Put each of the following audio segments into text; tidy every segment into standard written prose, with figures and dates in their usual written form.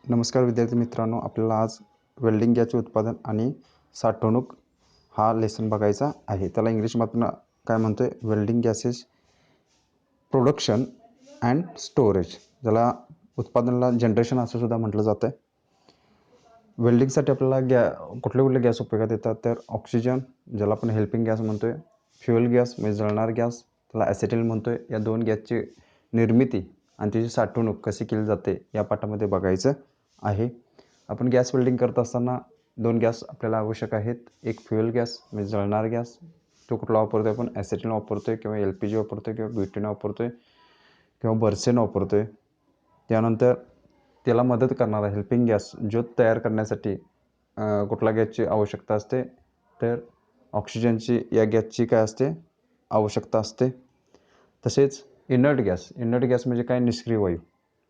नमस्कार विद्यार्थी मित्रांनो, आपल्याला आज वेल्डिंग गॅसचे उत्पादन आणि साठवणूक हा लेसन बघायचा आहे. त्याला इंग्लिशमधनं काय म्हणतोय, welding gases production and storage, ज्याला उत्पादनाला जनरेशन असं सुद्धा म्हटलं जातं. वेल्डिंगसाठी आपल्याला कुठले गॅस उपयोगात येतात तर ऑक्सिजन, ज्याला आपण हेल्पिंग गॅस म्हणतोय, फ्युएल गॅस म्हणजे जळणार गॅस, त्याला ॲसिटिल म्हणतोय. या दोन गॅसची निर्मिती आणि त्याची साठवणूक कशी केली जाते या पाठामध्ये बघायचं आहे. आपण गॅस वेल्डिंग करत असताना दोन गॅस आपल्याला आवश्यक आहेत. एक फ्युएल गॅस म्हणजे जळणार गॅस, तो कुठला वापरतोय आपण, ॲसिटिल वापरतोय किंवा LPG वापरतोय किंवा ब्युटेन वापरतोय किंवा बर्सेन वापरतोय. त्यानंतर त्याला मदत करणारा हेल्पिंग गॅस ज्योत तयार करण्यासाठी कुठला गॅसची आवश्यकता असते तर ऑक्सिजनची या गॅसची काय असते, आवश्यकता असते. तसेच इनर्ट गॅस म्हणजे काय, निष्क्रिय वायू.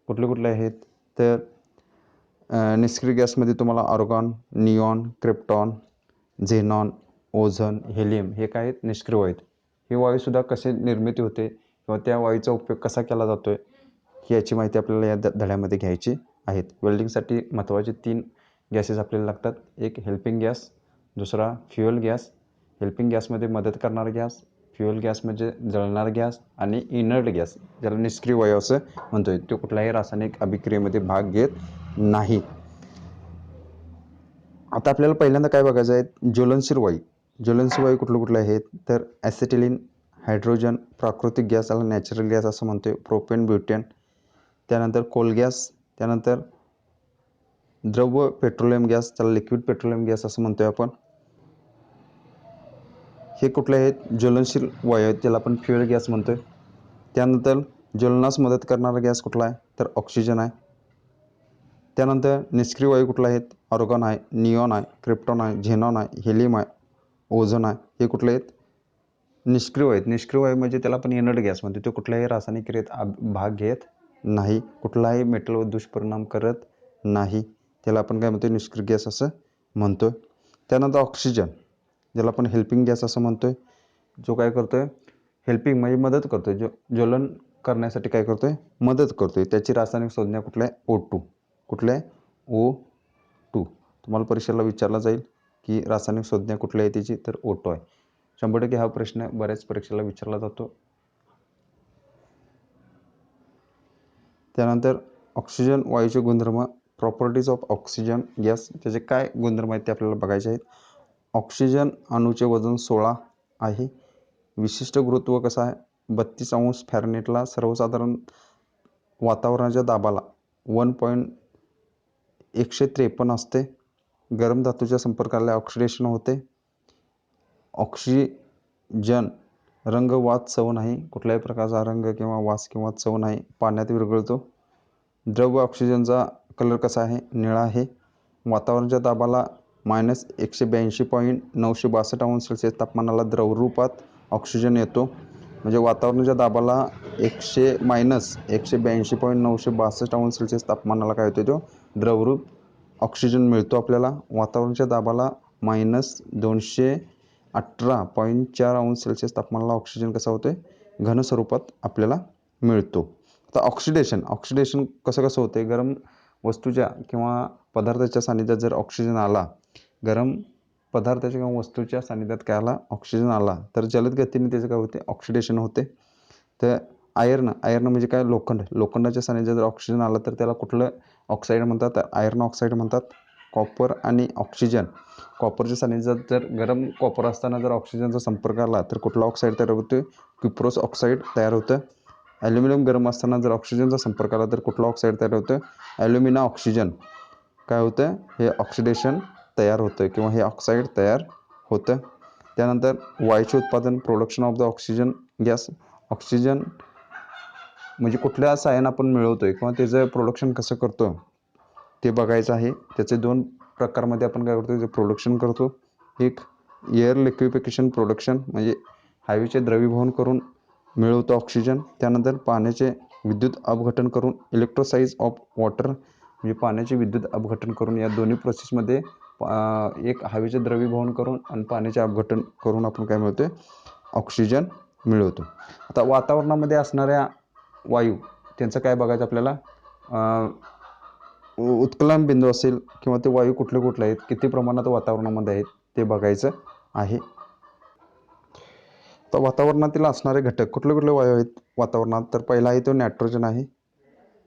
कुठले आहेत तर निष्क्रिय गॅसमध्ये तुम्हाला argon, neon, krypton, xenon, ozone, helium हे काय आहेत, निष्क्रिय वायू. हे वायूसुद्धा कसे निर्मिती होते किंवा त्या वायूचा उपयोग कसा केला जातो आहे याची माहिती आपल्याला या धड्यामध्ये घ्यायची आहेत. वेल्डिंगसाठी महत्त्वाचे 3 गॅसेस आपल्याला लागतात. एक हेल्पिंग गॅस, दुसरा फ्युएल गॅस. हेल्पिंग गॅसमध्ये मदत करणारा गॅस, फ्युएल गॅस म्हणजे जळणार गॅस, आणि इनर्ट गॅस ज्याला निष्क्रिय वायू असं म्हणतोय, तो कुठल्याही रासायनिक अभिक्रियेमध्ये भाग घेत नाही. आता आपल्याला पहिल्यांदा काय बघायचं आहे, ज्वलनशील वायू. ज्वलनशील वायू कुठले आहेत तर ॲसिटिलीन, हायड्रोजन, प्राकृतिक गॅस याला नॅचरल गॅस असं म्हणतोय, प्रोपेन, ब्युटेन. त्यानंतर कोल गॅस, त्यानंतर द्रव पेट्रोलियम गॅस, त्याला लिक्विड पेट्रोलियम गॅस असं म्हणतोय आपण. हे कुठले आहेत, ज्वलनशील वायू आहेत, त्याला आपण फ्युएल गॅस म्हणतोय. त्यानंतर ज्वलनास मदत करणारा गॅस कुठला आहे तर ऑक्सिजन आहे. त्यानंतर निष्क्रिय वायू कुठला आहेत, आर्गॉन आहे, निऑन आहे, क्रिप्टॉन आहे, झेनॉन आहे, हेलियम आहे, ओझोन आहे. हे कुठले आहेत, निष्क्रिय वायू आहेत. निष्क्रिय वायू म्हणजे त्याला आपण इनर्ट गॅस म्हणतो. तो कुठल्याही रासायनिक क्रियेत भाग घेत नाही, कुठलाही मेटलवर दुष्परिणाम करत नाही, त्याला आपण काय म्हणतो, निष्क्रिय गॅस असं म्हणतो. त्यानंतर ऑक्सिजन, ज्याला आपण हेल्पिंग गॅस असं म्हणतोय, जो काय करतोय, हेल्पिंग म्हणजे मदत करतोय, ज्वलन करण्यासाठी काय करतोय, मदत करतोय. त्याची रासायनिक संज्ञा कुठल्या आहे, O2. कुठल्या आहे, O2. तुम्हाला परीक्षेला विचारला जाईल की रासायनिक संज्ञा कुठली आहे त्याची, तर O2 आहे. 100% हा प्रश्न बऱ्याच परीक्षेला विचारला जातो. त्यानंतर ऑक्सिजन वायूचे गुणधर्म, प्रॉपर्टीज ऑफ ऑक्सिजन गॅस, त्याचे काय गुणधर्म आहेत ते आपल्याला बघायचे आहेत. ऑक्सिजन अणूचे वजन 16 आहे. विशिष्ट गुरुत्व कसं आहे, 32 अंश फॅरनहीटला. सर्वसाधारण वातावरणाच्या दाबाला 1.153 असते. गरम धातूच्या संपर्काला ऑक्सिडेशन होते. ऑक्सिजन रंग, वास, चव नाही. कुठल्याही प्रकारचा रंग किंवा वास किंवा चव नाही. पाण्यात विरघळतो. द्रव ऑक्सिजनचा कलर कसा आहे, निळा आहे. वातावरणाच्या दाबाला -182.962 अंश सेल्सिअस तापमानाला द्रवरूपात ऑक्सिजन येतो. म्हणजे वातावरणाच्या दाबाला -182.962 अंश सेल्सिअस तापमानाला काय होतो, तो द्रवरूप ऑक्सिजन मिळतो आपल्याला. वातावरणाच्या दाबाला -218.4 अंश सेल्सिअस तापमानाला ऑक्सिजन कसा होतोय, घन स्वरूपात आपल्याला मिळतो. आता ऑक्सिडेशन कसं होते, गरम वस्तूच्या किंवा पदार्थाच्या सानिध्यात जर ऑक्सिजन आला, गरम पदार्थाच्या किंवा वस्तूच्या सानिध्यात काय आला, ऑक्सिजन आला, तर जलद गतीने त्याचं काय होते, ऑक्सिडेशन होते. तर आयर्न म्हणजे काय, लोखंडाच्या सानिध्यात जर ऑक्सिजन आला तर त्याला कुठलं ऑक्साईड म्हणतात, तर आयर्न ऑक्साईड म्हणतात. कॉपर आणि ऑक्सिजन, कॉपरच्या सानिध्यात जर गरम कॉपर असताना जर ऑक्सिजनचा संपर्क आला तर कुठला ऑक्साईड तयार होतो, क्युप्रोस ऑक्साईड तयार होतं. ॲल्युमिनियम गरम असताना जर ऑक्सिजनचा संपर्क आला तर कुठला ऑक्साईड तयार होतं, ॲल्युमिना ऑक्सिजन. काय होतं, हे ऑक्सिडेशन तयार होतं किंवा हे ऑक्साईड तयार होतं. त्यानंतर वायूचे उत्पादन, production of the oxygen gas. Oxygen म्हणजे कुठल्या साहाय्याने आपण मिळवतोय किंवा त्याचं प्रोडक्शन कसं करतो ते बघायचं आहे. त्याचे 2 प्रकारमध्ये आपण काय करतो, ते प्रोडक्शन करतो. एक एअर लिक्विफिकेशन प्रोडक्शन म्हणजे हवेचे द्रवीभवन करून मिळवतो ऑक्सिजन. त्यानंतर पाण्याचे विद्युत अपघटन करून, इलेक्ट्रोसाइज ऑफ वॉटर म्हणजे पाण्याचे विद्युत अपघटन करून, या दोन्ही प्रोसेसमध्ये एक हवेचे द्रवीभवन करून आणि पाण्याचे अपघटन करून आपण काय मिळतो, ऑक्सिजन मिळवतो. आता वातावरणामध्ये असणाऱ्या वायू त्यांचं काय बघायचं आपल्याला, उत्कलन बिंदू असेल किंवा ते वायू कुठले कुठले आहेत, किती प्रमाणात वातावरणामध्ये आहेत ते बघायचं आहे. तर वातावरणातील असणारे घटक कुठले कुठले वायू आहेत वातावरणात, तर पहिला आहे तो नायट्रोजन आहे,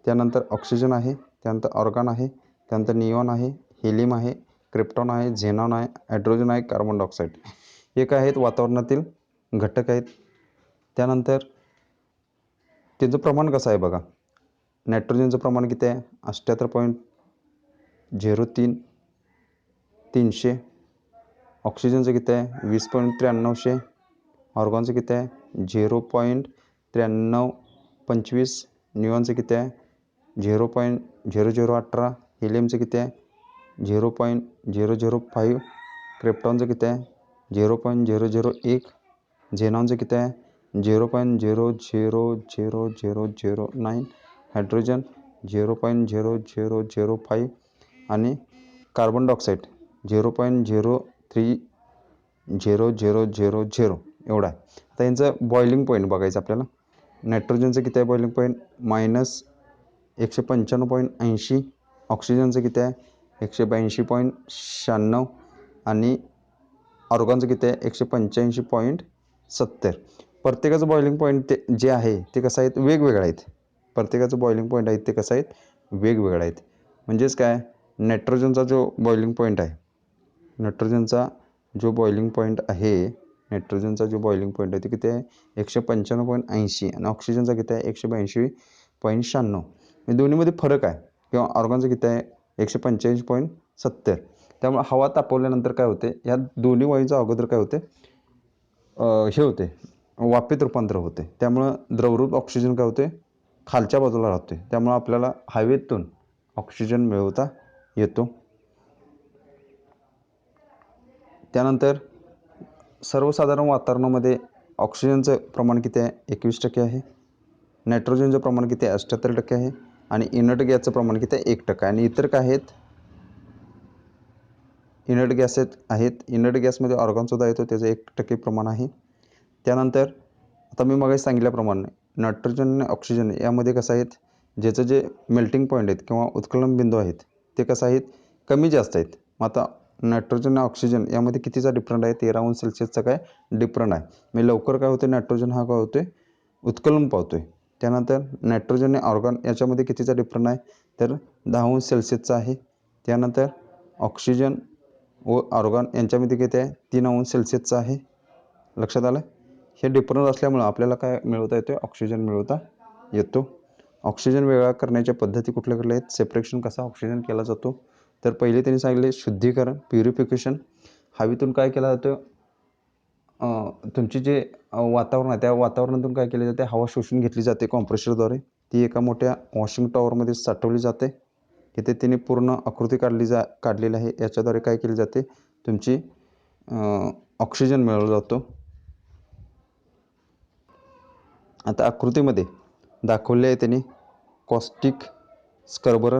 त्यानंतर ऑक्सिजन आहे, त्यानंतर ऑर्गन आहे, त्यानंतर निऑन आहे, हेलियम आहे, क्रिप्टॉन आहे, झेनॉन आहे, हायड्रोजन आहे, कार्बन डायऑक्साईड. हे काय आहेत वातावरणातील घटक आहेत. त्यानंतर त्याचं प्रमाण कसं आहे बघा. नायट्रोजनचं प्रमाण किती आहे, 78.03 ऑक्सिजनचं किती आहे, 20.93, ऑर्गॉनचं किती आहे, 0.9325, निऑनचं किती आहे, 0.0018, हेलियमचं किती आहे, 0.005, क्रिप्टॉनचं किती आहे, 0.001, झेनॉनचं किती आहे, 0.00009, हायड्रोजन 0.0005 आणि कार्बन डायऑक्साईड 0.03000 एवढा आहे. आता यांचं बॉइलिंग पॉईंट बघायचं आपल्याला. नायट्रोजनचं किती आहे बॉइलिंग पॉईंट, -195.80, ऑक्सिजनचं किती आहे, 182.96 आणि ऑर्गॉनचं किती आहे, 185.70. प्रत्येकाचं बॉइलिंग पॉईंट ते जे आहे ते कसं आहेत वेगवेगळं आहेत. प्रत्येकाचं बॉइलिंग पॉईंट आहेत ते कसं आहेत वेगवेगळं आहेत. म्हणजेच काय, नायट्रोजनचा जो बॉइलिंग पॉईंट आहे, नायट्रोजनचा जो बॉइलिंग पॉईंट आहे ते किती आहे, 195.80 आणि ऑक्सिजनचा किती आहे, 182.96. हे दोन्हीमध्ये फरक आहे. किंवा ऑर्गॉनचं किती आहे, 185.70. त्यामुळे हवा तापवल्यानंतर काय होते, या दोन्ही वायूंचा अगोदर काय होते, हे होते, वाफेत रूपांतर होते. त्यामुळं द्रवरूप ऑक्सिजन काय होते, खालच्या बाजूला राहते. त्यामुळं आपल्याला हवेतून ऑक्सिजन मिळवता येतो. त्यानंतर सर्वसाधारण वातावरणामध्ये ऑक्सिजनचं प्रमाण किती आहे, 21% आहे. नायट्रोजनचं प्रमाण किती आहे, 78% आहे. आणि इनर्ट गॅसचं प्रमाण किती आहे, 1% आहे. आणि इतर काय आहेत, इनर्ट गॅस आहेत. इनर्ट गॅसमध्ये ऑर्गॉनसुद्धा येतो, त्याचं 1% प्रमाण आहे. त्यानंतर आता मी मगाशी सांगितल्याप्रमाणे नायट्रोजन आणि ऑक्सिजन यामध्ये कसं आहेत, ज्याचं जे मेल्टिंग पॉईंट आहेत किंवा उत्कलन बिंदू आहेत ते कसं आहेत, कमी जास्त आहेत. मग आता नायट्रोजन आणि ऑक्सिजन यामध्ये कितीचा डिफरंट आहे, 13°C काय डिफरंट आहे. मी लवकर काय होते, नायट्रोजन हा काय होतोय, उत्कलन पावतोय. त्यानंतर नायट्रोजन आणि ऑर्गॉन याच्यामध्ये कितीचा डिफरंट आहे, तर 10°C आहे. त्यानंतर ऑक्सिजन व ऑर्गॉन यांच्यामध्ये किती आहे, 3°C आहे. लक्षात आलं. हे डिफरन्स असल्यामुळं आपल्याला काय मिळवता येतो, ऑक्सिजन मिळवता येतो. ऑक्सिजन वेगळा करण्याच्या पद्धती कुठल्या कुठल्या आहेत, सेपरेशन कसा ऑक्सिजन केला जातो, तर पहिले त्यांनी सांगितले शुद्धीकरण, प्युरिफिकेशन. हवेतून काय केलं जातं, तुमची जे वातावरण आहे त्या वातावरणातून काय केले जाते, हवा शोषून घेतली जाते कॉम्प्रेशरद्वारे. ती एका मोठ्या वॉशिंग टॉवरमध्ये साठवली जाते. तिथे तिने पूर्ण आकृती काढलेली आहे. याच्याद्वारे काय केली जाते, तुमची ऑक्सिजन मिळवला जातो. आता आकृतीमध्ये दाखवले आहे त्यांनी कॉस्टिक स्क्रबर.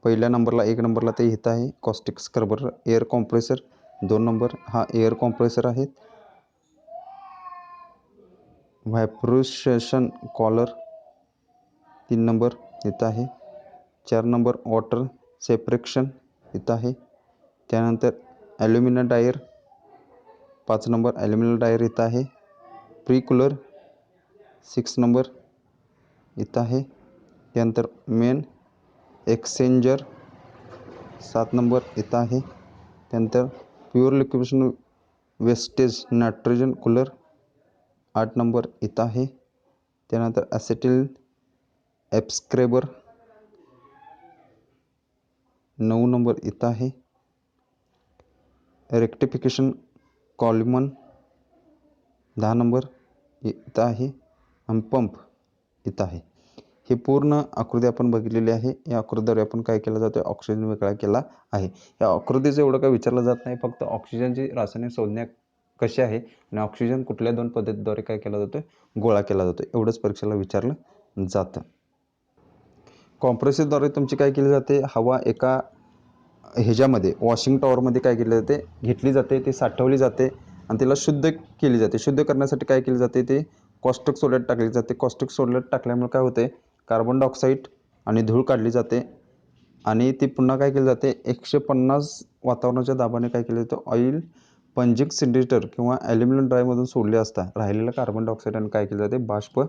पहिल्या नंबरला 1 नंबरला ते इथं आहे caustic scrubber. Air compressor 2 number हा एअर कॉम्प्रेसर आहे. व्हायब्रेशन कॉलर 3 नंबर इथं आहे. 4 नंबर वॉटर सेपरेशन इथं आहे. त्यानंतर ॲल्युमिनियम डायर 5 नंबर ॲल्युमिनियम डायर इथं आहे. प्री कूलर 6 नंबर इथं आहे. त्यानंतर मेन एक्सचेंजर 7 नंबर इथं आहे. त्यानंतर pure liquidation wastage nitrogen cooler 8 number इथं आहे. त्यानंतर ॲसेटिल ॲब्स्क्रेबर 9 नंबर इथं आहे. रेक्टिफिकेशन कॉलिमन 10 नंबर इथं आहे. आणि पंप इथं आहे. ही पूर्ण आकृती आपण बघितलेली आहे. या आकृतीद्वारे आपण काय केलं जातं, ऑक्सिजन वेगळा केला आहे. या आकृतीचं एवढं काय विचारलं जात नाही, फक्त ऑक्सिजनची रासायनिक संज्ञा कशी आहे आणि ऑक्सिजन कुठल्या 2 पद्धतीद्वारे काय केला जातो, गोळा केला जातो, एवढंच परीक्षेला विचारलं जातं. कॉम्प्रेसरद्वारे तुमची काय केली जाते, हवा एका ह्याच्यामध्ये वॉशिंग टॉवरमध्ये काय केली जाते, घेतली जाते, ती साठवली जाते आणि तिला शुद्ध केली जाते. शुद्ध करण्यासाठी काय केली जाते, ते कॉस्टिक सोड्यात टाकली जाते. कॉस्टिक सोड्यात टाकल्यामुळे काय होते, कार्बन डायऑक्साईड आणि धूळ काढली जाते. आणि ती पुन्हा काय केली जाते 150 वातावरणाच्या दाबाने काय केलं जातं ऑइल पंजिंग सिलेंडर किंवा ॲल्युमिनियम ड्रायमधून सोडले असता राहिलेलं कार्बन डायऑक्साईड आणि काय केलं जाते बाष्प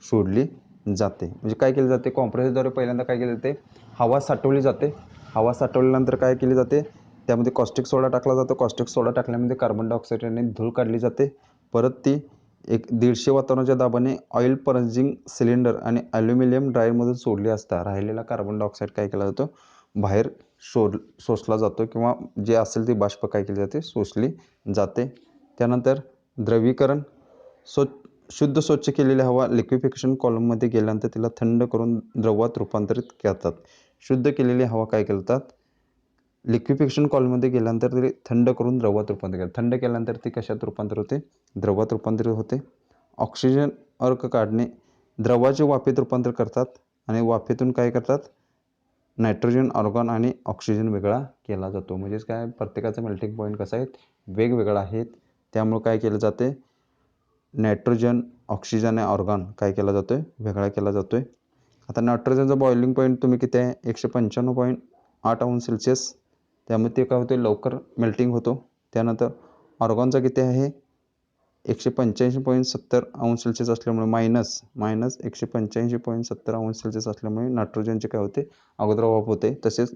सोडली जाते. म्हणजे काय केले जाते कॉम्प्रेसरद्वारे पहिल्यांदा काय केले जाते हवा साठवली जाते. हवा साठवल्यानंतर काय केली जाते त्यामध्ये कॉस्टिक सोडा टाकला जातो. कॉस्टिक सोडा टाकल्यामध्ये कार्बन डायऑक्साईड आणि धूळ काढली जाते. परत ती 150 वातावरणाच्या दाबाने ऑइल पंजिंग सिलेंडर आणि ॲल्युमिनियम ड्रायरमधून सोडली असता राहिलेला कार्बन डायऑक्साईड काय केला जातो बाहेर शोषला जातो किंवा जे असेल ती बाष्प काय केली जाते शोषली जाते. त्यानंतर द्रवीकरण शुद्ध स्वच्छ केलेली हवा लिक्विफिकेशन कॉलममध्ये गेल्यानंतर तिला थंड करून द्रवात रूपांतरित करतात. शुद्ध केलेली हवा काय करतात लिक्विफिकेशन कॉलममध्ये गेल्यानंतर ती थंड करून द्रवात रूपांतरित करतात. थंड केल्यानंतर ती कशात रूपांतर होते द्रवात रूपांतरित होते. ऑक्सिजन अर्क काढणे द्रवाचे वाफेत रूपांतर करतात आणि वाफेतून काय करतात नायट्रोजन ऑर्गॉन आणि ऑक्सिजन वेगळा केला जातो. म्हणजेच काय प्रत्येकाचा मेल्टिंग पॉईंट कसा आहे वेगवेगळा आहेत. त्यामुळे काय केलं जाते नायट्रोजन ऑक्सिजन आणि ऑर्गॉन काय केला जातो वेगळा केला जातो आहे. आता नायट्रोजनचा बॉइलिंग पॉईंट तुम्ही किती आहे 195.8 अंश सेल्सिअस. त्यामुळे ते काय होते लवकर मेल्टिंग होतो. त्यानंतर ऑर्गॉनचा किती आहे 185.70 अंश सेल्सिअस असल्यामुळे मायनस 185.70 अंश सेल्सिअस असल्यामुळे नायट्रोजनचे काय होते अगोदर वाफ होते. तसेच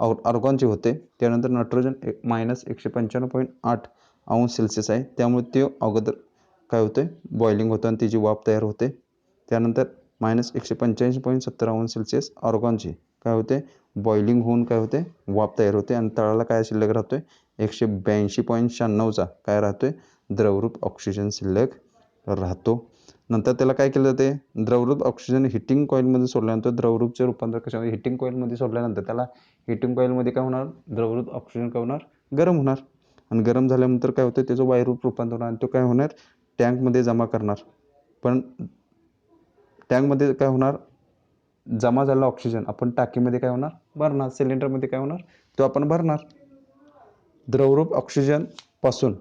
ऑर्गॉनचे होते. त्यानंतर नायट्रोजन -195.8 अंश सेल्सिअस आहे. त्यामुळे ते अगोदर काय होते बॉइलिंग होतं आणि त्याची वाफ तयार होते. त्यानंतर -185.70 अंश सेल्सिअस ऑर्गॉनचे काय होते बॉइलिंग होऊन काय होते वाफ तयार होते आणि तळाला काय शिल्लक राहतोय 182.96चा काय राहतोय द्रवरूप ऑक्सिजन शिल्लक राहतो. नंतर त्याला काय केलं जाते द्रवरूप ऑक्सिजन हिटिंग कॉईलमध्ये सोडल्यानंतर द्रवरूपचे रूपांतर कशामध्ये हिटिंग कॉईलमध्ये सोडल्यानंतर त्याला हिटिंग कॉईलमध्ये काय होणार द्रवरूप ऑक्सिजन काय होणार गरम होणार आणि गरम झाल्यानंतर काय होतं त्याचं वायुरूप रूपांतर होणार आणि तो काय होणार टँकमध्ये जमा करणार. पण टँकमध्ये काय होणार जमा झालेला ऑक्सिजन आपण टाकीमध्ये काय होणार भरणार सिलेंडरमध्ये काय होणार तो आपण भरणार. द्रवरूप ऑक्सिजनपासून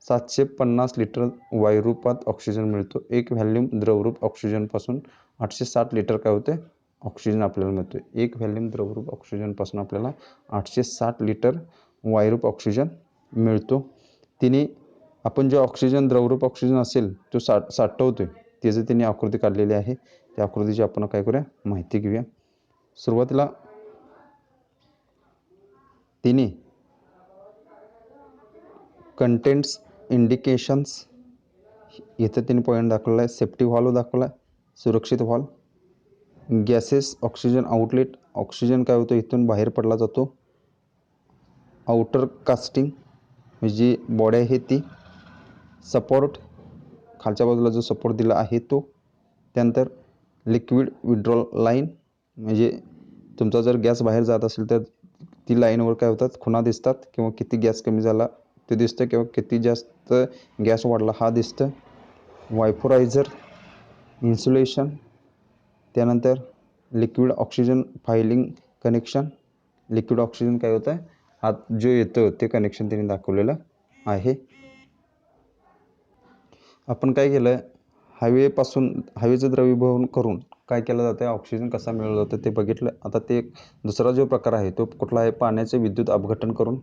750 लिटर वायुरूपात ऑक्सिजन मिळतो. एक व्हॉल्यूम द्रवरूप ऑक्सिजनपासून 860 लिटर काय होते ऑक्सिजन आपल्याला मिळतो. एक व्हॉल्यूम द्रवरूप ऑक्सिजनपासून आपल्याला 860 लिटर वायुरूप ऑक्सिजन मिळतो. तिने आपण जे ऑक्सिजन द्रवरूप ऑक्सिजन असेल तो साठवतोय त्याची तिने आकृती काढलेली आहे. त्या आकृतीची आपण काय करूया माहिती घेऊया. सुरुवातीला तिने कंटेंट्स इंडिकेशन्स इथं तिने पॉईंट दाखवला आहे. सेफ्टी व्हॉल्व दाखवला आहे सुरक्षित valve. Gases oxygen outlet oxygen काय होतं इथून बाहेर पडला जातो. आउटर कास्टिंग म्हणजे बॉडी आहे ती. सपोर्ट खालच्या बाजूला जो सपोर्ट दिला आहे तो. त्यानंतर लिक्विड विड्रॉल लाईन म्हणजे तुमचा जर गॅस बाहेर जात असेल तर ती लाईनवर काय होतात खुणा दिसतात किंवा किती गॅस कमी झाला ते दिसतं किंवा किती जास्त गॅस वाढला हा दिसतं. वायपोरायझर इन्सुलेशन त्यानंतर liquid oxygen filing connection liquid oxygen काय होतं हा जो येतो ते कनेक्शन त्यांनी दाखवलेलं आहे. आपण काय केलं हवेचं द्रवीभवन करून काय केलं जातं ऑक्सिजन कसा मिळवला जातो ते बघितलं. आता ते दुसरा जो प्रकार आहे तो कुठला आहे पाण्याचे विद्युत अपघटन करून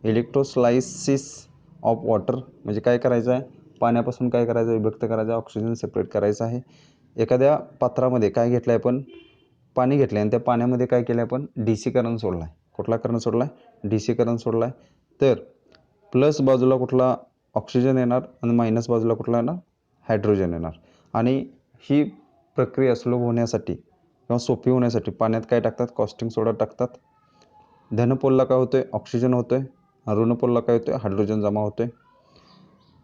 इलेक्ट्रोस्लायसिस ऑफ वॉटर म्हणजे काय करायचं आहे पाण्यापासून काय करायचं विभक्त करायचं ऑक्सिजन सेपरेट करायचं आहे. एखाद्या पात्रामध्ये काय घेतलं आहे आपण पाणी घेतलं आणि त्या पाण्यामध्ये काय केलं आपण DC करंट सोडला आहे. कुठला करंट सोडला आहे DC करंट सोडला आहे. तर प्लस बाजूला कुठला ऑक्सिजन येणार आणि मायनस बाजूला कुठला येणार हायड्रोजन येणार. आणि ही प्रक्रिया सुलभ होण्यासाठी किंवा सोपी होण्यासाठी पाण्यात काय टाकतात कॉस्टिंग सोडा टाकतात. धनपोलला काय होतोय ऑक्सिजन होतोय ऋणपोलला काय होतोय हायड्रोजन जमा होतोय.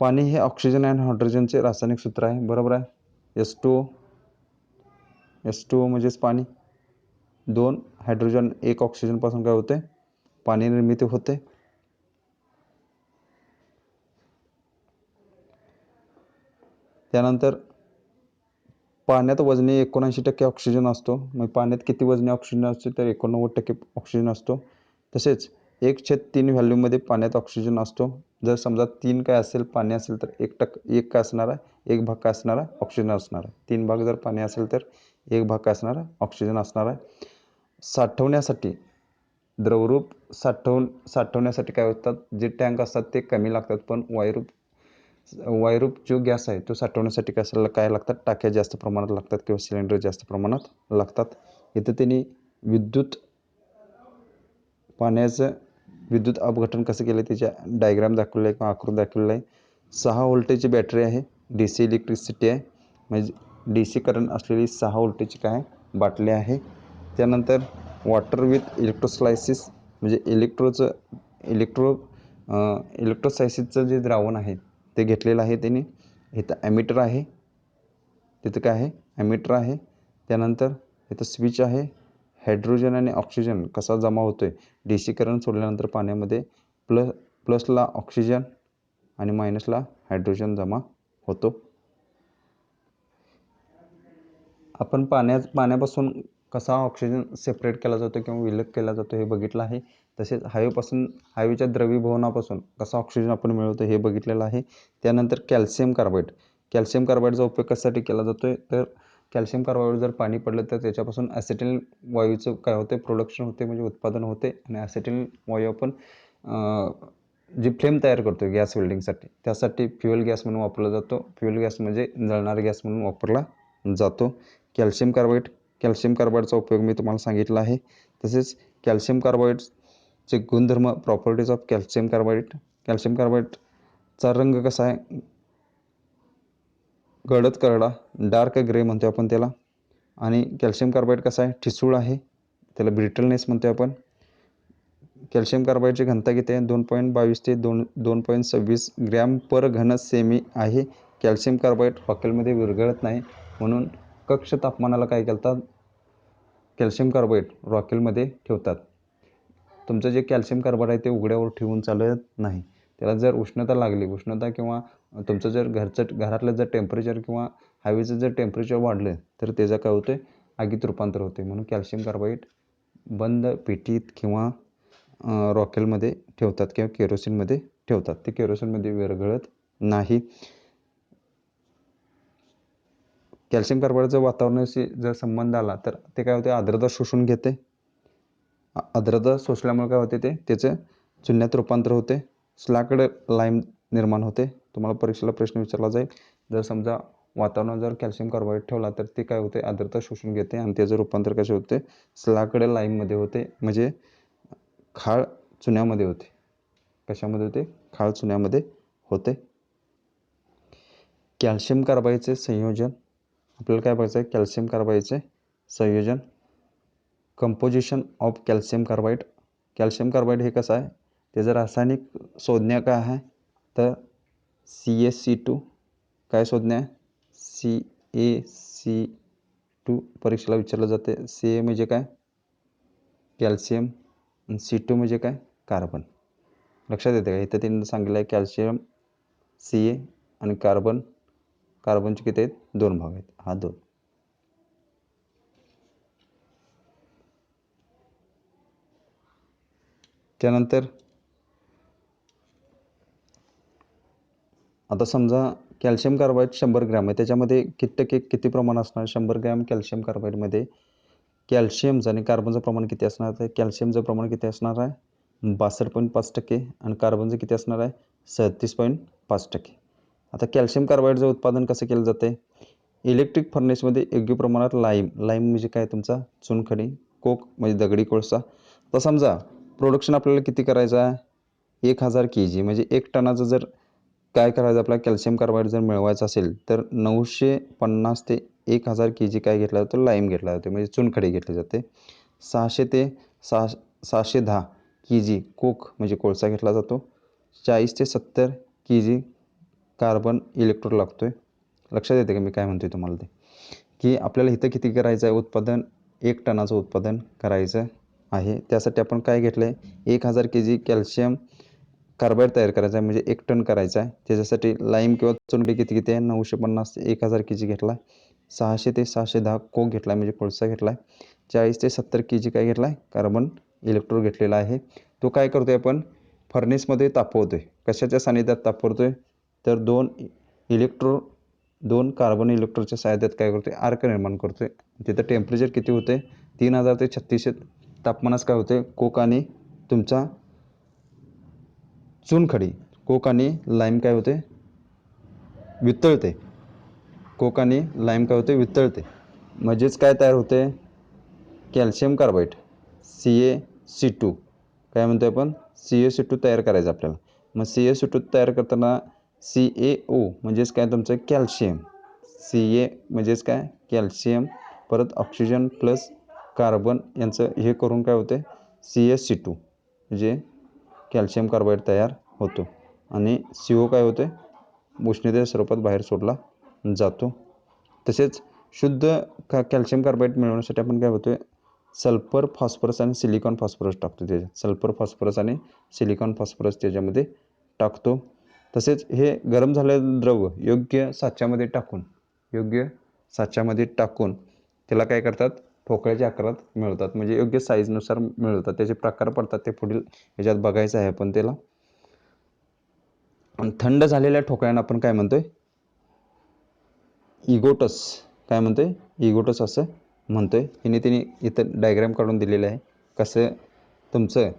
पाणी हे ऑक्सिजन आणि हायड्रोजनचे रासायनिक सूत्र आहे बरोबर आहे. H2O म्हणजेच पाणी 2 हायड्रोजन 1 ऑक्सिजनपासून काय होते पाणी निर्मिती होते. त्यानंतर पाण्यात वजनी 79% ऑक्सिजन असतो. मग पाण्यात किती वजनी ऑक्सिजन असते तर 89% ऑक्सिजन असतो. तसेच 1/3 व्हॉल्यूममध्ये पाण्यात ऑक्सिजन असतो जर समजा 3 काय असेल पाणी असेल तर 1 काय असणार आहे, 1 भाग काय असणार आहे, ऑक्सिजन असणार आहे. 3 भाग जर पाणी असेल तर 1 भाग काय असणार आहे, ऑक्सिजन असणार आहे. साठवण्यासाठी द्रवरूप साठवण्यासाठी काय होतात, जे टँक असतात ते कमी लागतात, पण वायुरूप जो गॅस आहे तो साठवण्यासाठी काय लागतात, टाक्या जास्त प्रमाणात लागतात किंवा सिलेंडर जास्त प्रमाणात लागतात. इथं त्यांनी पाण्याचं विद्युत अपघटन कसं केलं त्याच्या डायग्राम दाखवलं आहे किंवा आकृती दाखवलेलं आहे. 6 व्होल्टेजची बॅटरी आहे, DC इलेक्ट्रिसिटी आहे, म्हणजे DC करंट असलेली 6 व्होल्टेजची काय बाटली आहे. त्यानंतर वॉटर विथ इलेक्ट्रोस्लायसिस म्हणजे इलेक्ट्रोसायसिसचं जे द्रावण आहे ते घेतलेलं आहे त्यांनी. इथं ॲमीटर आहे, तिथं काय आहे, ॲमीटर आहे. त्यानंतर इथं स्विच आहे. हायड्रोजन आणि ऑक्सिजन कसा जमा होतो आहे, DC करंट सोडल्यानंतर पाण्यामध्ये प्लसला ऑक्सिजन आणि मायनसला हायड्रोजन जमा होतो. आपण पाण्यापासून कसा ऑक्सिजन सेपरेट केला जातो किंवा विलग केला जातो हे बघितलं आहे. तसेच हवेच्या द्रवीभवनापासून कसा ऑक्सिजन आपण मिळवतो हे बघितलेलं आहे. त्यानंतर कॅल्शियम कार्बाईडचा उपयोग कशासाठी केला जातो आहे, तर कॅल्शियम कार्बाईड जर पाणी पडलं तर त्याच्यापासून ॲसिटिलीन वायूचं काय होते, प्रोडक्शन होते, म्हणजे उत्पादन होते. आणि ॲसिटिलीन वायू आपण जी फ्लेम तयार करतो गॅस वेल्डिंगसाठी, त्यासाठी फ्युएल गॅस म्हणून वापरला जातो. फ्युएल गॅस म्हणजे जळणारा गॅस म्हणून वापरला जातो. कॅल्शियम कार्बाईडचा उपयोग मी तुम्हाला सांगितला आहे. तसेच कॅल्शियम कार्बाईडचे गुणधर्म, प्रॉपर्टीज ऑफ कॅल्शियम कार्बाईडचा रंग कसा आहे, गडद करडा, डार्क ग्रे म्हणतो आपण त्याला. आणि कॅल्शियम कार्बाईड कसा आहे, ठिसूळ आहे, त्याला ब्रिटलनेस म्हणतो आपण. कॅल्शियम कार्बाईडची घनता किती आहे, 2.22 ते 2.26 ग्रॅम पर घन सेमी आहे. कॅल्शियम कार्बाईड रॉकेलमध्ये विरघळत नाही, म्हणून कक्ष तापमानाला काय करतात, कॅल्शियम कार्बाईड रॉकेलमध्ये ठेवतात. तुमचं जे कॅल्शियम कार्बाईड आहे ते उघड्यावर ठेवून चालत नाही. त्याला जर उष्णता लागली, किंवा तुमचं जर घरातलं जर टेम्परेचर किंवा हवेचं जर टेम्परेचर वाढलं तर त्याचं काय होतं, आगीत रूपांतर होते. म्हणून कॅल्शियम कार्बाईड बंद पेटीत किंवा रॉकेलमध्ये ठेवतात किंवा केरोसिनमध्ये ठेवतात. ते केरोसिनमध्ये विरघळत नाही. कॅल्शियम कार्बाईडचा वातावरणाशी जर संबंध आला तर ते काय होते, आर्द्रता शोषून घेते. आर्द्रता शोषल्यामुळे काय होते, त्याचं चुन्यात रूपांतर होते. स्लॅक्ड लाईम निर्माण होते. तुम्हाला परीक्षेला प्रश्न विचारला जाईल, जर समजा वातावरणात जर कॅल्शियम कार्बाईड ठेवला तर ते काय होते, आर्द्रता शोषून घेते आणि त्याचं रूपांतर कसे होते, स्लॅक्ड लाईममध्ये होते, म्हणजे खाळ चुन्यामध्ये होते. कशामध्ये होते, खाळ चुन्यामध्ये होते. कॅल्शियम कार्बाईडचे संयोजन आपल्याला काय बघायचं आहे, कॅल्शियम कार्बाईडचे संयोजन. Composition of calcium Carbide. Calcium Carbide हे कसं आहे, त्याचं रासायनिक संज्ञा काय आहे, तर CaC2. काय संज्ञा आहे, CaC2 परीक्षेला विचारलं जाते. Ca म्हणजे काय, कॅल्शियम, आणि C2 म्हणजे काय, कार्बन. लक्षात येते का, इथं त्यांनी सांगितलं आहे कॅल्शियम Ca आणि कार्बनचे किती आहेत, 2 भाग आहेत, हा 2. त्यानंतर आता समजा कॅल्शियम कार्बाईड 100 ग्रॅम आहे, त्याच्यामध्ये किती प्रमाण असणार, 100 ग्रॅम कॅल्शियम कार्बाईडमध्ये कॅल्शियमचं आणि कार्बनचं प्रमाण किती असणार आहे, कॅल्शियमचं प्रमाण किती असणार आहे, 62.5% आणि कार्बनचं किती असणार आहे, 37.5%. आता कॅल्शियम कार्बाईडचं उत्पादन कसं केलं जाते, इलेक्ट्रिक फर्नेसमध्ये योग्य प्रमाणात लाईम म्हणजे काय, तुमचा चुनखडी, कोक म्हणजे दगडी कोळसा. आता समजा प्रोडक्शन आपल्याला किती करायचं आहे, 1000 kg म्हणजे 1 टनाचं जर काय करायचं, आपल्याला कॅल्शियम कार्बाईड जर मिळवायचं असेल तर 950 ते 1000 kg काय घेतला जातो, लाईम घेतला जातो, म्हणजे चुनखडी घेतली जाते. 600 ते 610 kg कोक म्हणजे कोळसा घेतला जातो. 40 ते 70 kg कार्बन इलेक्ट्रोड लागतो आहे. लक्षात येते का मी काय म्हणतो आहे तुम्हाला, ते की आपल्याला इथं किती करायचं आहे उत्पादन, 1 टनाचं उत्पादन करायचं आहे. त्यासाठी आपण काय घेतलं आहे, 1000 kg कॅल्शियम कार्बाईड तयार करायचा आहे, म्हणजे 1 टन करायचा आहे. त्याच्यासाठी लाईम किंवा चुनखडी किती आहे, 950 ते 1000 kg घेतला आहे. 600 ते 610 कोक घेतला आहे, म्हणजे कोळसा घेतला आहे. 40 ते 70 kg काय घेतला आहे, कार्बन इलेक्ट्रोड घेतलेला आहे. तो काय करतो आहे आपण, फर्नेसमध्ये तापवतो आहे. कशाच्या सानिध्यात तापवतो आहे तर दोन कार्बन इलेक्ट्रॉनच्या सानिध्यात काय करतो आहे आर्क निर्माण करतो आहे. तिथं टेम्परेचर किती होते 3000 ते 3600 तापमानास काय होते कोक आणि तुमचा चुनखडी कोक आणि लाईम काय होते वितळते. कोक आणि लाईम काय होते वितळते. म्हणजेच काय तयार होते कॅल्शियम कार्बाईड CaC2 काय म्हणतो आपण CaC2 तयार करायचं आपल्याला. मग CaC2 तयार करताना CaO म्हणजेच काय तुमचं कॅल्शियम Ca म्हणजेच काय कॅल्शियम परत ऑक्सिजन प्लस कार्बन यांचं हे करून काय होते CaC2 म्हणजे कॅल्शियम कार्बाईड तयार होतो आणि CO काय होते उष्णतेच्या स्वरूपात बाहेर सोडला जातो. तसेच शुद्ध कॅल्शियम कार्बाईड मिळवण्यासाठी आपण काय होतोय सल्फर फॉस्फरस आणि सिलिकॉन फॉस्फरस टाकतो. त्याच्यात सल्फर फॉस्फरस आणि सिलिकॉन फॉस्फरस त्याच्यामध्ये टाकतो. तसेच हे गरम झालेलं द्रव योग्य साच्यामध्ये टाकून त्याला काय करतात ठोकळ्याच्या आकारात मिळवतात. म्हणजे योग्य साईजनुसार मिळवतात. त्याचे प्रकार पडतात ते पुढील ह्याच्यात बघायचं आहे आपण त्याला. थंड झालेल्या ठोकळ्यांना आपण काय म्हणतोय इगोटस काय म्हणतोय इगोटस असं म्हणतोय. तिने इथं डायग्राम काढून दिलेलं आहे कसं तुमचं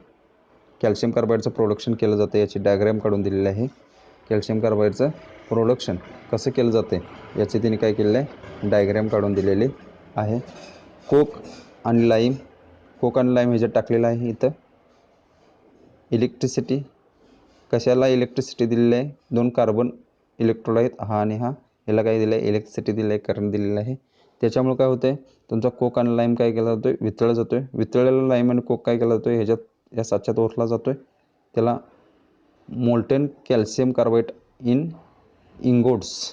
कॅल्शियम कार्बाईडचं प्रोडक्शन केलं जातं याची डायग्राम काढून दिलेलं आहे. कॅल्शियम कार्बाईडचं प्रोडक्शन कसं केलं जातं याचे तिने काय केलेलं आहे डायग्राम काढून दिलेले आहे. कोक आणि लाईम ह्याच्यात टाकलेलं आहे. इथं इलेक्ट्रिसिटी कशाला इलेक्ट्रिसिटी दिलेली आहे 2 कार्बन इलेक्ट्रोड आहेत हा आणि हा याला काय दिलं आहे इलेक्ट्रिसिटी दिलं आहे करंट दिलेलं आहे. त्याच्यामुळे काय होतं तुमचा कोक आणि लाईम काय केला जातो वितळला जातो आहे. वितळलेला लाईम आणि कोक काय केला जातो ह्याच्यात या साच्यात ओतला जातो आहे. त्याला molten calcium Carbide in ingots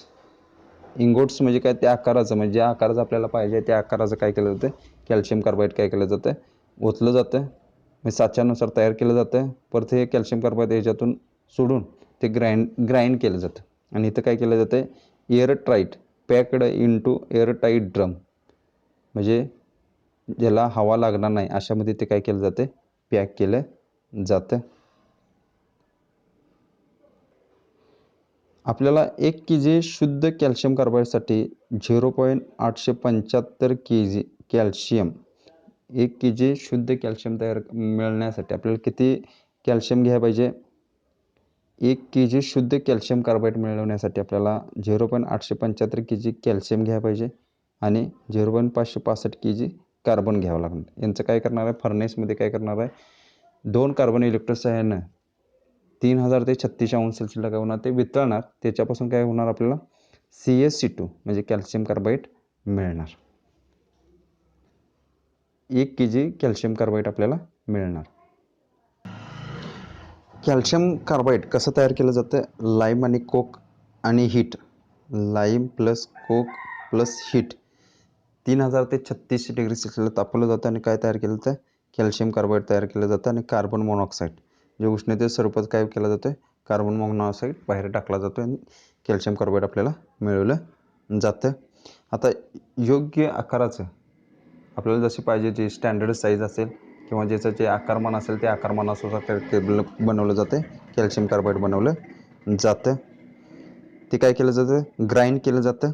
म्हणजे काय त्या आकाराचं म्हणजे ज्या आकाराचं आपल्याला पाहिजे त्या आकाराचं काय केलं जातं कॅल्शियम कार्बाईड काय केलं जातं ओतलं जातं म्हणजे साच्यानुसार तयार केलं जातं. परत हे कॅल्शियम कार्बाईड ह्याच्यातून सोडून ते ग्राइंड केलं जातं आणि इथं काय केलं जातं airtight packed into airtight drum म्हणजे ज्याला हवा लागणार नाही अशामध्ये ते काय केलं जातं पॅक केलं जातं. आपल्याला 1 kg शुद्ध कॅल्शियम कार्बाईडसाठी 0.875 kg कॅल्शियम 1 kg शुद्ध कॅल्शियम मिळण्यासाठी आपल्याला किती कॅल्शियम घ्यायला पाहिजे 1 kg शुद्ध कॅल्शियम कार्बाईड मिळवण्यासाठी आपल्याला 0.875 kg कॅल्शियम घ्यायला पाहिजे आणि 0.565 kg कार्बन घ्यावं लागणार. यांचं काय करणार आहे फर्नेसमध्ये काय करणार आहे 2 कार्बन इलेक्ट्रॉन सहाय्यानं 3000 ते 3600 अंश सेल्सिअसला काय होणार ते वितळणार. त्याच्यापासून काय होणार आपल्याला CaC2 म्हणजे कॅल्शियम कार्बाईड मिळणार. 1 kg कॅल्शियम कार्बाईड आपल्याला मिळणार. कॅल्शियम कार्बाईड कसं तयार केलं जातं लाईम आणि कोक आणि हीट लाईम प्लस कोक प्लस हीट 3000 ते 3600 डिग्री सेल्सिअसला तापवलं जातं आणि काय तयार केलं जातं कॅल्शियम कार्बाईड तयार केलं जातं आणि कार्बन मोनॉक्साईड जे उष्णतेच्या स्वरूपात काय केलं जातं कार्बन मोनॉक्साईड बाहेर टाकला जातो आणि कॅल्शियम कार्बाईड आपल्याला मिळवलं जातं. आता योग्य आकाराचं आपल्याला जशी पाहिजे जी स्टँडर्ड साईज असेल किंवा ज्याचं जे आकारमान असेल त्या आकारमानानुसार बनवलं जातं कॅल्शियम कार्बाईड बनवलं जातं. ते काय केलं जातं ग्राइंड केलं जातं.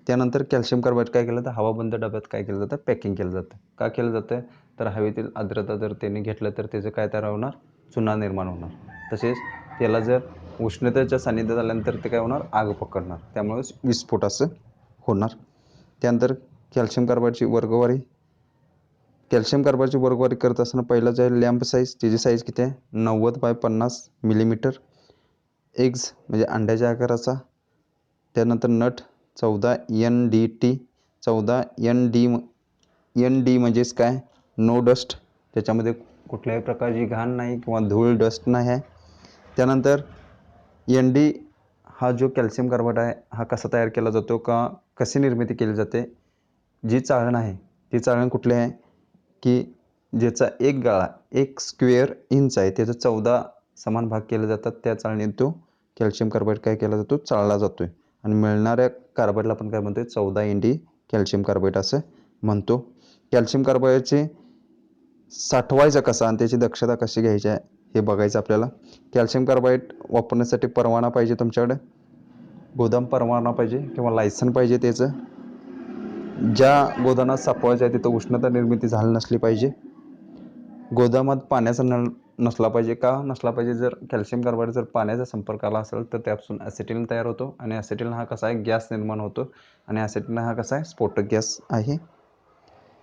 त्यानंतर कॅल्शियम कार्बाईड काय केलं जातं हवाबंद डब्यात काय केलं जातं पॅकिंग केलं जातं. का केलं जातं तर हवेतील आर्द्रता जर त्याने घेतलं तर त्याचं काय तयार होणार चुना निर्माण होणार. तसेच त्याला जर उष्णतेच्या सानिध्यात आल्यानंतर ते काय होणार आग पकडणार त्यामुळे विस्फोट असं होणार. त्यानंतर कॅल्शियम कार्बाईडची वर्गवारी करत असताना पहिला जे आहे लॅम्प साईज त्याची साईज किती आहे 90 बाय 50 मिलीमीटर. एग्ज म्हणजे अंड्याच्या आकाराचा. त्यानंतर नट 14 NDT 14 ND म्हणजेच काय नो डस्ट त्याच्यामध्ये कुठल्याही प्रकारची घाण नाही किंवा धूळ डस्ट नाही आहे. त्यानंतर ND हा जो कॅल्शियम कार्बाईड आहे हा कसा तयार केला जातो का कशी निर्मिती केली जाते जी चाळण आहे ती चाळण कुठली आहे की ज्याचा एक गाळा 1 स्क्वेअर इंच आहे त्याचं 14 समान भाग केले जातात. त्या चाळणीत तो कॅल्शियम कार्बाईड काय केला जातो चाळला जातोय आणि मिळणाऱ्या कार्बाईडला आपण काय म्हणतोय 14 ND कॅल्शियम कार्बाईड असं म्हणतो. कॅल्शियम कार्बाईडचे साठवायचं कसा आणि त्याची दक्षता कशी घ्यायची आहे हे बघायचं आपल्याला. कॅल्शियम कार्बाईड वापरण्यासाठी परवाना पाहिजे तुमच्याकडे, गोदाम परवाना पाहिजे किंवा लायसन पाहिजे त्याचं. ज्या गोदामात सापवायचं आहे तिथं उष्णता निर्मिती झाली नसली पाहिजे. गोदामात पाण्याचा नळ नसला पाहिजे. का नसला पाहिजे? जर कॅल्शियम कार्बाईड जर पाण्याचा संपर्क आला असेल तर त्यापासून ॲसिटिलीन तयार होतो आणि ॲसिटिलीन हा कसा आहे, गॅस निर्माण होतो आणि ॲसिटिलीन हा कसा आहे, स्फोटक गॅस आहे.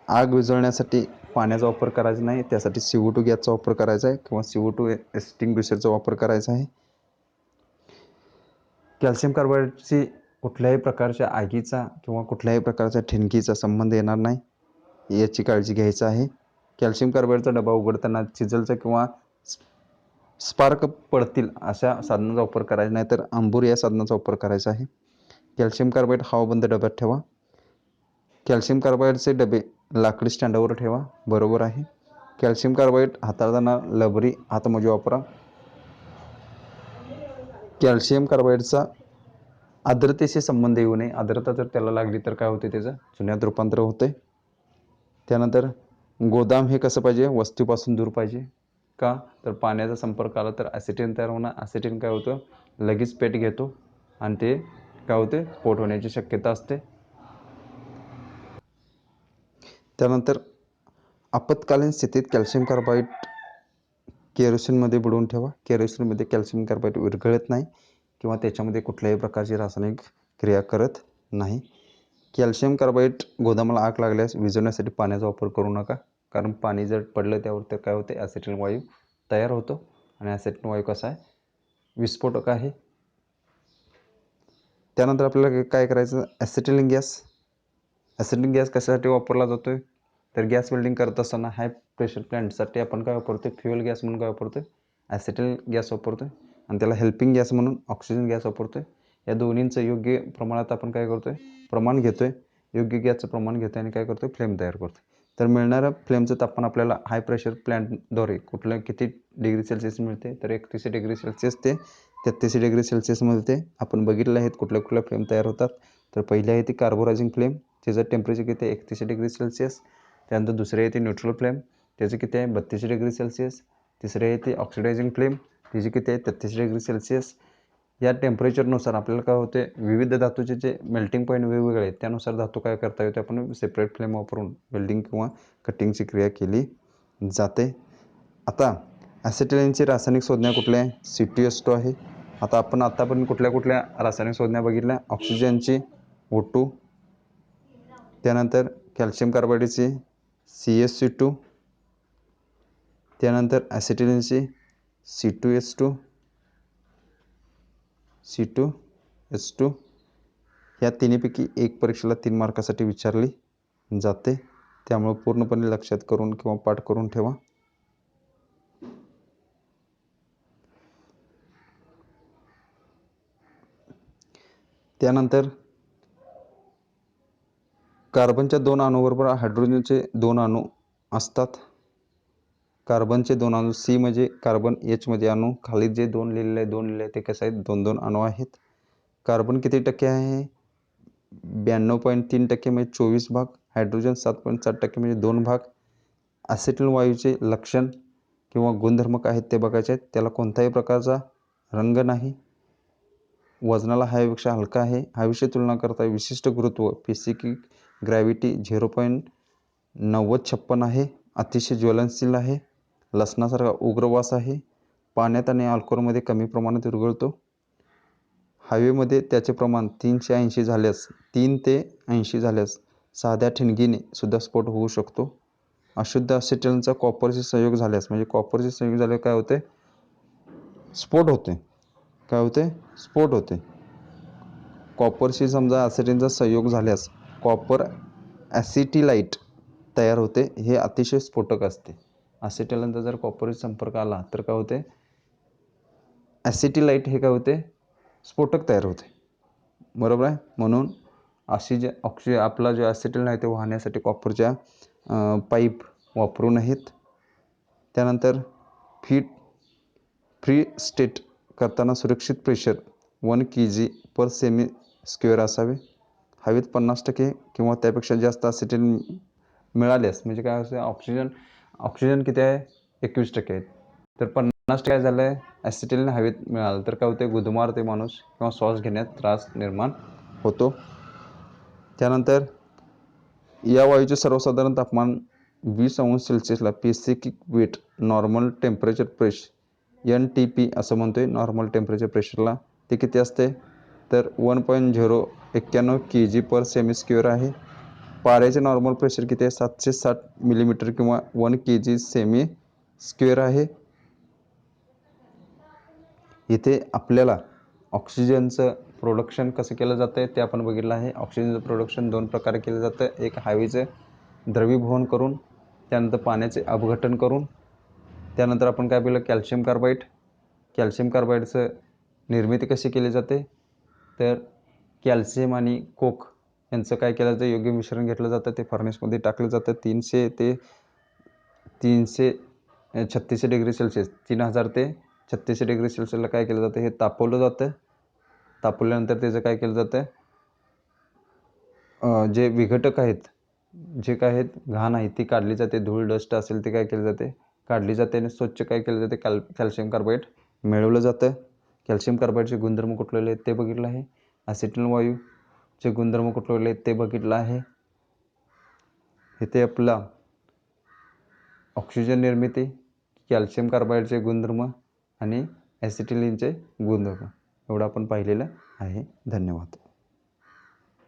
आग विझवण्यासाठी पाण्याचा वापर करायचा नाही, त्यासाठी CO2 गॅसचा वापर करायचा आहे किंवा CO2 एक्सटिंग्विशरचा वापर करायचा आहे. कॅल्शियम कार्बाईडची कुठल्याही प्रकारच्या आगीचा किंवा कुठल्याही प्रकारच्या ठिणगीचा संबंध येणार नाही, याची काळजी घ्यायची आहे. कॅल्शियम कार्बाईडचा डबा उघडताना चिजलचा किंवा स्पार्क पडतील अशा साधनाचा वापर करायचा नाही, तर अंबूर या साधनाचा वापर करायचा आहे. कॅल्शियम कार्बाईड हवाबंद डब्यात ठेवा. कॅल्शियम कार्बाईडचे डबे लाकडी स्टँडावर ठेवा, बरोबर आहे. कॅल्शियम कार्बाईड हाताळताना रबरी हातमोजे वापरा. कॅल्शियम कार्बाईडचा आर्द्रतेशी संबंध येऊ नये. आर्द्रता जर त्याला लागली तर काय होते, त्याचं चुन्यात रूपांतर होते. त्यानंतर गोदाम हे कसं पाहिजे, वस्तूपासून दूर पाहिजे. का तर पाण्याचा संपर्क आला तर ॲसिटिलीन तयार होणार. ॲसिटिलीन काय होतं, लगेच पेट घेतो आणि ते काय होते, स्फोट होण्याची शक्यता असते. त्यानंतर आपत्कालीन स्थितीत कॅल्शियम कार्बाईड केरोसिनमध्ये बुडवून ठेवा. केरोसिनमध्ये कॅल्शियम कार्बाईड विरघळत नाही किंवा त्याच्यामध्ये कुठल्याही प्रकारची रासायनिक क्रिया करत नाही. कॅल्शियम कार्बाईड गोदामाला आग लागल्यास विझवण्यासाठी पाण्याचा वापर करू नका, कारण पाणी जर पडलं त्यावर तर काय होते, ॲसिटिलीन वायू तयार होतो आणि ॲसिटिलीन वायू कसा आहे, विस्फोटक आहे. त्यानंतर आपल्याला काय करायचं, ॲसिटिलीन गॅस कशासाठी वापरला जातो तर गॅस वेल्डिंग करत असताना हाय प्रेशर प्लॅन्टसाठी आपण काय वापरतो, फ्युएल गॅस म्हणून काय वापरतो, ॲसिटिलीन गॅस वापरतो आणि त्याला हेल्पिंग गॅस म्हणून ऑक्सिजन गॅस वापरतो. या दोन्हींचं योग्य प्रमाणात आपण काय करतो, प्रमाण घेतो आहे, योग्य गॅसचं प्रमाण घेतो आणि काय करतो, फ्लेम तयार करतो. तर मिळणारं फ्लेमचं तापमान आपल्याला हाय प्रेशर प्लॅन्टद्वारे किती डिग्री सेल्सिअस मिळते, तर 31 डिग्री सेल्सिअस ते 33 डिग्री सेल्सिअस मिळते. आपण बघितलं आहेत कुठल्या फ्लेम तयार होतात. तर पहिली आहे ती कार्बोरायझिंग फ्लेम, त्याचं टेम्परेचर किती आहे, 31 डिग्री सेल्सिअस. त्यानंतर दुसरे आहे ते न्यूट्रल फ्लेम, त्याचं किती आहे, 32 डिग्री सेल्सिअस. तिसरे आहे ते ऑक्सिडायझिंग फ्लेम, त्याची किती आहे, 33 डिग्री सेल्सिअस. या टेम्परेचरनुसार आपल्याला काय होते, विविध धातूचे जे मेल्टिंग पॉईंट वेगवेगळे आहेत त्यानुसार धातू काय करता येते, आपण सेपरेट फ्लेम वापरून वेल्डिंग किंवा कटिंगची क्रिया केली जाते. आता ॲसिटिलीनची रासायनिक संज्ञा कुठल्या आहे, C2H2 आहे. आता आपण आतापर्यंत कुठल्या रासायनिक संज्ञा बघितल्या, ऑक्सिजनची O2, त्यानंतर कॅल्शियम कार्बाईडची CaCO2, त्यानंतर ॲसिटिलीनची C2H2. ह्या तिन्हीपैकी एक परीक्षेला 3 मार्कासाठी विचारली जाते, त्यामुळे पूर्णपणे लक्षात करून किंवा पाठ करून ठेवा. त्यानंतर कार्बनच्या 2 अणूबरोबर हायड्रोजनचे 2 अणू असतात. कार्बनचे 2 अणू, C म्हणजे कार्बन, H मध्ये अणू, खाली जे 2 लिहिलेले आहे ते कसं आहेत, 2-2 अणू आहेत. कार्बन किती टक्के आहे, 92.3% म्हणजे 24 भाग. हायड्रोजन 7.7% म्हणजे 2 भाग. ॲसिटिलीन वायूचे लक्षण किंवा गुणधर्म काय आहेत ते बघायचे आहेत. त्याला कोणत्याही प्रकारचा रंग नाही, वजनाला हवेपेक्षा हलका आहे, हवेशी तुलना करता विशिष्ट गुरुत्व फिजिकल ग्रॅव्हिटी 0.9056 आहे, अतिशय ज्वलनशील आहे, लसणासारखा उग्रवास आहे, पाण्यात आणि अल्कोहोलमध्ये कमी प्रमाणात विरघळतो. हवेमध्ये त्याचे प्रमाण 3 ते 80 झाल्यास साध्या ठिणगीने सुद्धा स्फोट होऊ शकतो. अशुद्ध ॲसिटिलीनचा कॉपरशी संयोग झाल्यास, म्हणजे कॉपरशी संयोग झाल्यावर काय होते, स्फोट होते. काय होते, स्फोट होते. कॉपरशी समजा ॲसिटिलीनचा संयोग झाल्यास कॉपर ॲसिटिलाइट तयार होते, हे अतिशय स्फोटक असते. ॲसिटिलीनचा जर कॉपरशी संपर्क आला तर काय होते, ॲसिटिलाइट हे काय होते, स्फोटक तयार होते, बरोबर आहे. म्हणून अशी जे आपला जो ॲसिटिलीन आहे ते वाहण्यासाठी कॉपरच्या पाईप वापरू नयेत. त्यानंतर फ्री स्टेट करताना सुरक्षित प्रेशर 1 kg/सेमी² असावे. हवेत 50% किंवा त्यापेक्षा जास्त ॲसिटिलीन मिळाल्यास, म्हणजे काय असेल, ऑक्सिजन किती आहे, 21% आहे, तर काय झालं आहे, ॲसिटिलीन हवेत मिळालं तर काय होते, गुदमारते माणूस किंवा श्वास घेण्यात त्रास निर्माण होतो. त्यानंतर या वायूचे सर्वसाधारण तापमान 20 अंश सेल्सिअसला specific weight normal temperature pressure NTP असं म्हणतोय. नॉर्मल टेम्परेचर प्रेशरला ते किती असते तर 1.091 kg/semi² आहे. पाण्याचे नॉर्मल प्रेशर किती आहे 760 मिलीमीटर किंवा 1 kg/semi² आहे. इथे आपल्याला ऑक्सिजनचं प्रोडक्शन कसं केलं जातं ते आपण बघितलं आहे. ऑक्सिजनचं प्रोडक्शन 2 प्रकारे केलं जातं. एक हवेचं द्रवीभवन करून, त्यानंतर पाण्याचे अपघटन करून. त्यानंतर आपण काय पाहिलं, कॅल्शियम कार्बाईड. कॅल्शियम कार्बाईडचं निर्मिती कशी केली जाते तर कॅल्शियम आणि कोक यांचं काय केलं जातं, योग्य मिश्रण घेतलं जातं, ते फर्नेसमध्ये टाकलं जातं. 300 ते 336 डिग्री सेल्सिअस 3000 ते 36 डिग्री सेल्सिअसला काय केलं जातं, हे तापवलं जातं. तापवल्यानंतर त्याचं काय केलं जातं, जे विघटक आहेत, जे काय आहेत घाण आहे ती काढली जाते. धूळ डस्ट असेल ते काय केलं जाते, काढली जाते आणि स्वच्छ काय केलं जाते, कॅल्शियम कार्बाईड मिळवलं जातं. कॅल्शियम कार्बाईडचे गुणधर्म कुठलेले आहेत ते बघितलं आहे. ॲसिटिलीन वायूचे गुणधर्म कुठलेले आहेत ते बघितलं आहे. इथे आपला ऑक्सिजन निर्मिती, कॅल्शियम कार्बाईडचे गुणधर्म आणि ॲसिटिलीनचे गुणधर्म एवढं आपण पाहिलेलं आहे. धन्यवाद.